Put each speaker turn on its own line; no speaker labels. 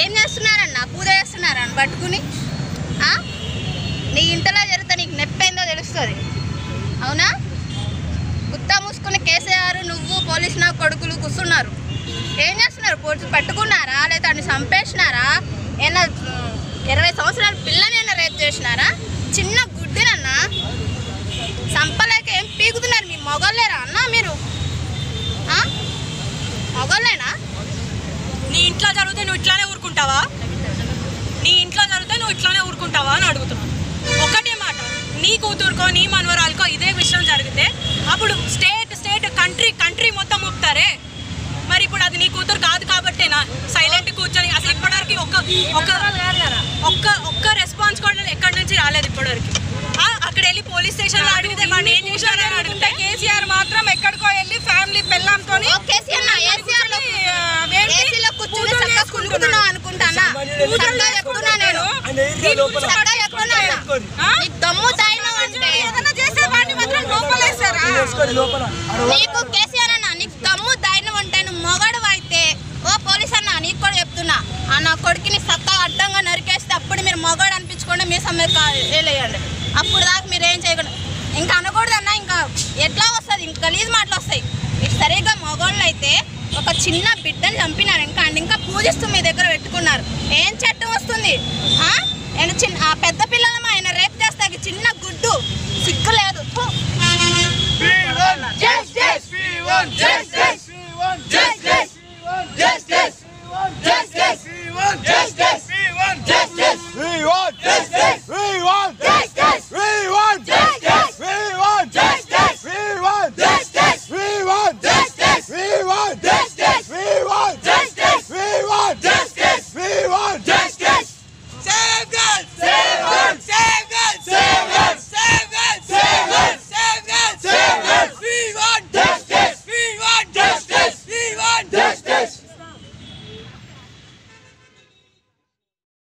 ఏం చేస్తున్నారన్న? పూజ చేస్తున్నారని పట్టుకుని నీ ఇంట్లో జరిగితే నీకు నొప్పేందో తెలుస్తుంది. అవునా? గుత్తా మూసుకుని కేసీఆర్ నువ్వు పోలీసు నా కొడుకులు కూర్చున్నారు. ఏం చేస్తున్నారు? పోలీసులు పట్టుకున్నారా లేదా అన్ని చంపేసినారా? ఏమన్నా 20 సంవత్సరాల పిల్లని రేప్ చేసినారా? చిన్న గుడ్డినన్నా చంపలేక ఏం పీకుతున్నారు? మీ మొగలేరా అన్న? మీరు మొగలేనా?
నీ ఇంట్లో జరిగితే నువ్వు ఇట్లానే ఊరుకుంటావా? నీ ఇంట్లో జరిగితే నువ్వు ఇట్లానే ఊరుకుంటావా అని అడుగుతున్నాను. ఒకటే మాట, నీ కూతురుకో నీ మనవరాలకో ఇదే విషయం జరిగితే అప్పుడు స్టేట్ కంట్రీ మొత్తం ఊపుతారే. మరి ఇప్పుడు అది నీ కూతురు కాదు కాబట్టేనా సైలెంట్ కూర్చొని? అసలు ఇప్పటివరకు ఒక్క రెస్పాన్స్ కూడా ఎక్కడి నుంచి రాలేదు ఇప్పటివరకు. అక్కడ వెళ్ళి పోలీస్ స్టేషన్లో అడిగితే వాడిని ఏం చేశారని అడిగితే కేసీఆర్ మాత్రం ఎక్కడికో వెళ్ళి ఫ్యామిలీ పెళ్ళాంతో
నీకు కేసీఆర్ అన్న నీకు దమ్ము ధైర్యం ఉంటే నువ్వు మొగడు అయితే ఓ పోలీస్ అన్న నీకు కూడా చెప్తున్నా, ఆ నా కొడుకుని సత్తా అడ్డంగా నరికేస్తే అప్పుడు మీరు మొగడు అనిపించుకోండి, మీ సమ్మె వేలేయండి. అప్పుడు దాకా మీరు ఏం చేయకుండా ఇంకా అనకూడదు అన్న. ఇంకా ఎట్లా వస్తుంది? ఇంకా గలీజ్ మాటలు వస్తాయి. మీరు సరిగ్గా మొగోళ్ళు అయితే ఒక చిన్న బిడ్డని చంపినారు, ఇంకా పూజిస్తూ మీ దగ్గర పెట్టుకున్నారు. ఏం చట్టం వస్తుంది? ఆ పెద్ద పిల్లలమా ఆయన రేపు చేస్తాకి చిన్న గుడ్డు సిగ్గు లేదు.